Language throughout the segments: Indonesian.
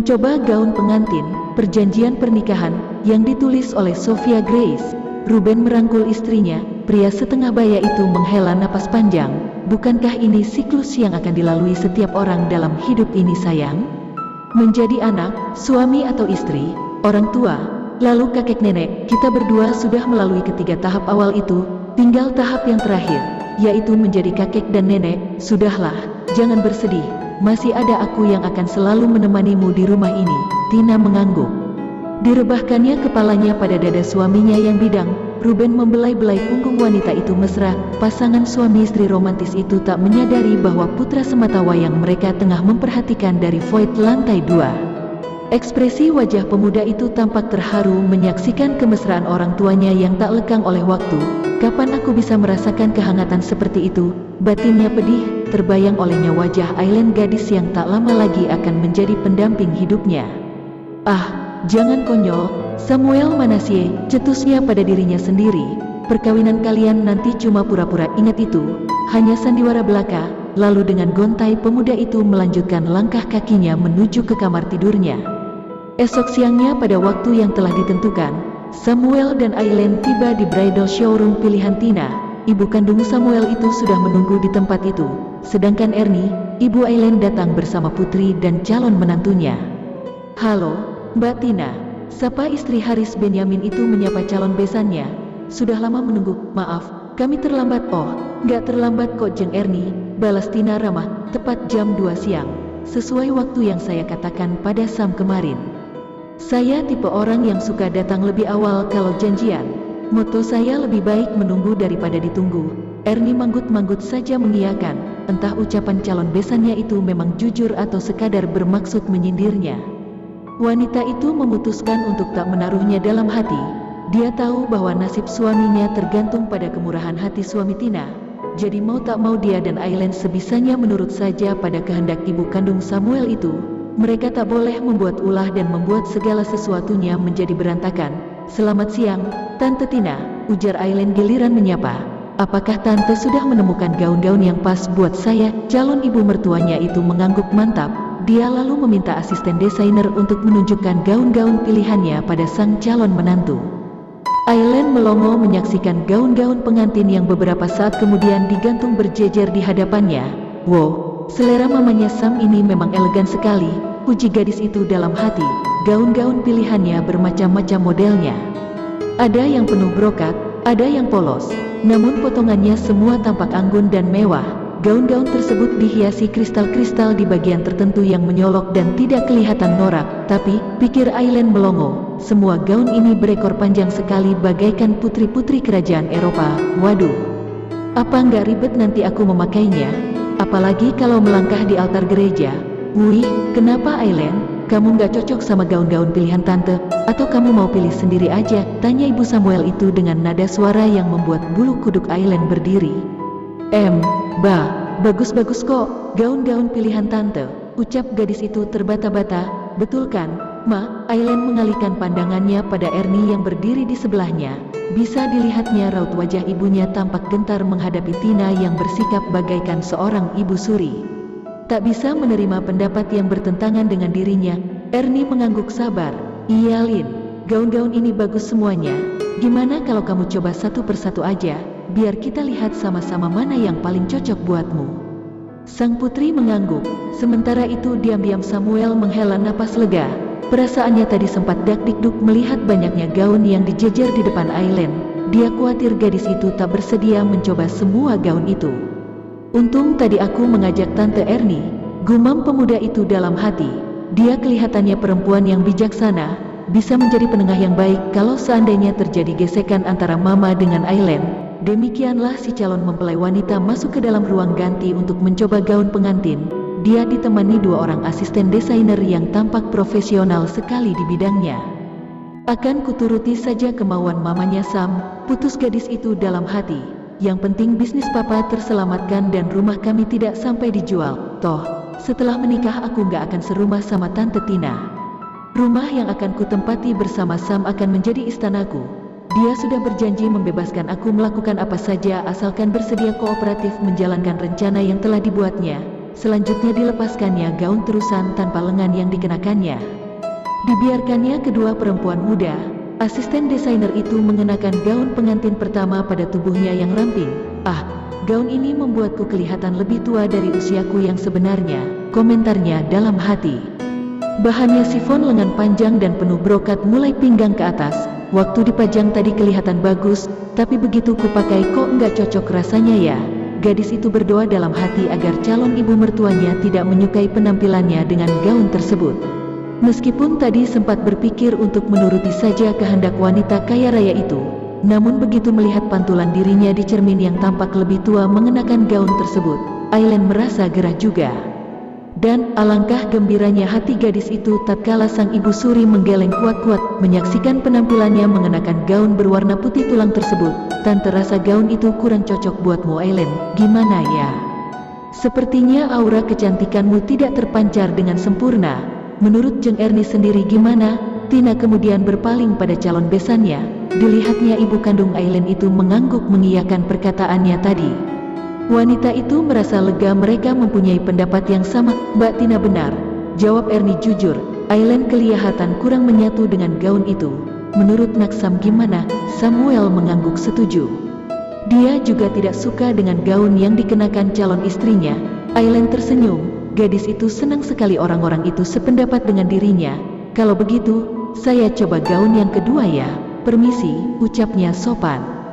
Mencoba gaun pengantin, perjanjian pernikahan, yang ditulis oleh Sophia Grace. Ruben merangkul istrinya, pria setengah baya itu menghela napas panjang. Bukankah ini siklus yang akan dilalui setiap orang dalam hidup ini sayang? Menjadi anak, suami atau istri, orang tua, lalu kakek nenek, kita berdua sudah melalui ketiga tahap awal itu, tinggal tahap yang terakhir, yaitu menjadi kakek dan nenek. Sudahlah, jangan bersedih. Masih ada aku yang akan selalu menemanimu di rumah ini. Tina mengangguk. Direbahkannya kepalanya pada dada suaminya yang bidang. Ruben membelai-belai punggung wanita itu mesra. Pasangan suami istri romantis itu tak menyadari bahwa putra sematawayang mereka tengah memperhatikan dari void lantai 2. Ekspresi wajah pemuda itu tampak terharu menyaksikan kemesraan orang tuanya yang tak lekang oleh waktu. Kapan aku bisa merasakan kehangatan seperti itu? Batinnya pedih, terbayang olehnya wajah Aileen, gadis yang tak lama lagi akan menjadi pendamping hidupnya. Ah, jangan konyol, Samuel Manasseh, cetusnya pada dirinya sendiri. Perkawinan kalian nanti cuma pura-pura ingat itu, hanya sandiwara belaka. Lalu dengan gontai pemuda itu melanjutkan langkah kakinya menuju ke kamar tidurnya. Esok siangnya pada waktu yang telah ditentukan, Samuel dan Aileen tiba di bridal showroom pilihan Tina. Ibu kandung Samuel itu sudah menunggu di tempat itu, sedangkan Ernie, ibu Aileen, datang bersama putri dan calon menantunya. "Halo, Mbak Tina," sapa istri Haris Benyamin itu menyapa calon besannya. "Sudah lama menunggu, maaf, kami terlambat." "Oh, nggak terlambat kok Jeng Ernie," balas Tina ramah, "tepat jam 2 siang, sesuai waktu yang saya katakan pada Sam kemarin. Saya tipe orang yang suka datang lebih awal kalau janjian. Moto saya lebih baik menunggu daripada ditunggu." Ernie manggut-manggut saja mengiyakan, entah ucapan calon besannya itu memang jujur atau sekadar bermaksud menyindirnya. Wanita itu memutuskan untuk tak menaruhnya dalam hati. Dia tahu bahwa nasib suaminya tergantung pada kemurahan hati suami Tina. Jadi mau tak mau dia dan Aileen sebisanya menurut saja pada kehendak ibu kandung Samuel itu. Mereka tak boleh membuat ulah dan membuat segala sesuatunya menjadi berantakan. "Selamat siang, Tante Tina," ujar Aileen giliran menyapa. "Apakah Tante sudah menemukan gaun-gaun yang pas buat saya?" Calon ibu mertuanya itu mengangguk mantap. Dia lalu meminta asisten desainer untuk menunjukkan gaun-gaun pilihannya pada sang calon menantu. Aileen melongo menyaksikan gaun-gaun pengantin yang beberapa saat kemudian digantung berjejer di hadapannya. "Wow, selera mamanya Sam ini memang elegan sekali," puji gadis itu dalam hati. Gaun-gaun pilihannya bermacam-macam modelnya. Ada yang penuh brokat, ada yang polos, namun potongannya semua tampak anggun dan mewah. Gaun-gaun tersebut dihiasi kristal-kristal di bagian tertentu yang menyolok dan tidak kelihatan norak. Tapi, pikir Aileen melongo, semua gaun ini berekor panjang sekali bagaikan putri-putri kerajaan Eropa. Waduh, apa nggak ribet nanti aku memakainya? Apalagi kalau melangkah di altar gereja. "Wih, kenapa Aileen? Kamu nggak cocok sama gaun-gaun pilihan Tante? Atau kamu mau pilih sendiri aja?" tanya ibu Samuel itu dengan nada suara yang membuat bulu kuduk Aileen berdiri. Bagus-bagus kok, gaun-gaun pilihan Tante," ucap gadis itu terbata-bata. "Betul kan, Ma?" Aileen mengalihkan pandangannya pada Ernie yang berdiri di sebelahnya. Bisa dilihatnya raut wajah ibunya tampak gentar menghadapi Tina yang bersikap bagaikan seorang ibu suri. Tak bisa menerima pendapat yang bertentangan dengan dirinya, Ernie mengangguk sabar. "Iya Lin, gaun-gaun ini bagus semuanya. Gimana kalau kamu coba satu persatu aja, biar kita lihat sama-sama mana yang paling cocok buatmu." Sang putri mengangguk. Sementara itu diam-diam Samuel menghela napas lega. Perasaannya tadi sempat dak-dikduk melihat banyaknya gaun yang dijejer di depan Aileen. Dia khawatir gadis itu tak bersedia mencoba semua gaun itu. "Untung tadi aku mengajak Tante Ernie," gumam pemuda itu dalam hati. Dia kelihatannya perempuan yang bijaksana, bisa menjadi penengah yang baik kalau seandainya terjadi gesekan antara Mama dengan Aileen. Demikianlah si calon mempelai wanita masuk ke dalam ruang ganti untuk mencoba gaun pengantin. Dia ditemani 2 orang asisten desainer yang tampak profesional sekali di bidangnya. "Akan kuturuti saja kemauan mamanya Sam," putus gadis itu dalam hati. "Yang penting bisnis papa terselamatkan dan rumah kami tidak sampai dijual. Toh, setelah menikah aku nggak akan serumah sama Tante Tina. Rumah yang akan kutempati bersama Sam akan menjadi istanaku. Dia sudah berjanji membebaskan aku melakukan apa saja asalkan bersedia kooperatif menjalankan rencana yang telah dibuatnya. selanjutnya dilepaskannya gaun terusan tanpa lengan yang dikenakannya. Dibiarkannya kedua perempuan muda, asisten desainer itu mengenakan gaun pengantin pertama pada tubuhnya yang ramping. "Ah, gaun ini membuatku kelihatan lebih tua dari usiaku yang sebenarnya," komentarnya dalam hati. "Bahannya sifon lengan panjang dan penuh brokat mulai pinggang ke atas. Waktu dipajang tadi kelihatan bagus, tapi begitu kupakai kok nggak cocok rasanya ya." Gadis itu berdoa dalam hati agar calon ibu mertuanya tidak menyukai penampilannya dengan gaun tersebut. Meskipun tadi sempat berpikir untuk menuruti saja kehendak wanita kaya raya itu, namun begitu melihat pantulan dirinya di cermin yang tampak lebih tua mengenakan gaun tersebut, Aileen merasa gerah juga. Dan alangkah gembiranya hati gadis itu tatkala sang ibu suri menggeleng kuat-kuat menyaksikan penampilannya mengenakan gaun berwarna putih tulang tersebut. "Tante rasa gaun itu kurang cocok buatmu Aileen, gimana ya? Sepertinya aura kecantikanmu tidak terpancar dengan sempurna. Menurut Jeng Ernie sendiri gimana?" Tina kemudian berpaling pada calon besannya. Dilihatnya ibu kandung Aileen itu mengangguk mengiyakan perkataannya tadi. Wanita itu merasa lega mereka mempunyai pendapat yang sama. "Mbak Tina benar," jawab Ernie jujur. "Aileen kelihatan kurang menyatu dengan gaun itu. Menurut Naksam gimana?" Samuel mengangguk setuju. Dia juga tidak suka dengan gaun yang dikenakan calon istrinya. Aileen tersenyum. Gadis itu senang sekali orang-orang itu sependapat dengan dirinya. "Kalau begitu, saya coba gaun yang kedua ya. Permisi," ucapnya sopan.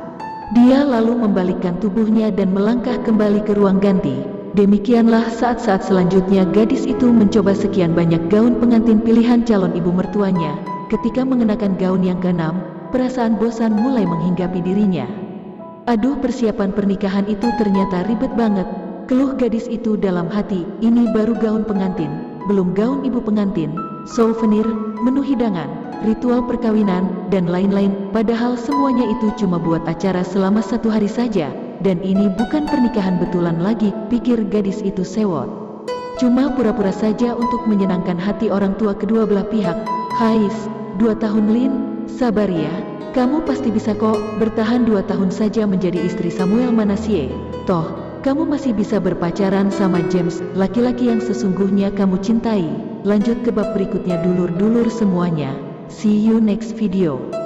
Dia lalu membalikkan tubuhnya dan melangkah kembali ke ruang ganti. Demikianlah saat-saat selanjutnya gadis itu mencoba sekian banyak gaun pengantin pilihan calon ibu mertuanya. Ketika mengenakan gaun yang keenam, perasaan bosan mulai menghinggapi dirinya. "Aduh, persiapan pernikahan itu ternyata ribet banget," keluh gadis itu dalam hati. "Ini baru gaun pengantin, belum gaun ibu pengantin, souvenir, menu hidangan, ritual perkawinan, dan lain-lain. Padahal semuanya itu cuma buat acara selama 1 hari saja, dan ini bukan pernikahan betulan lagi," pikir gadis itu sewot. "Cuma pura-pura saja untuk menyenangkan hati orang tua kedua belah pihak." "Hais, 2 tahun Lin, sabar ya, kamu pasti bisa kok, bertahan 2 tahun saja menjadi istri Samuel Manasseh. Toh, kamu masih bisa berpacaran sama James, laki-laki yang sesungguhnya kamu cintai." Lanjut ke bab berikutnya dulur-dulur semuanya. See you next video.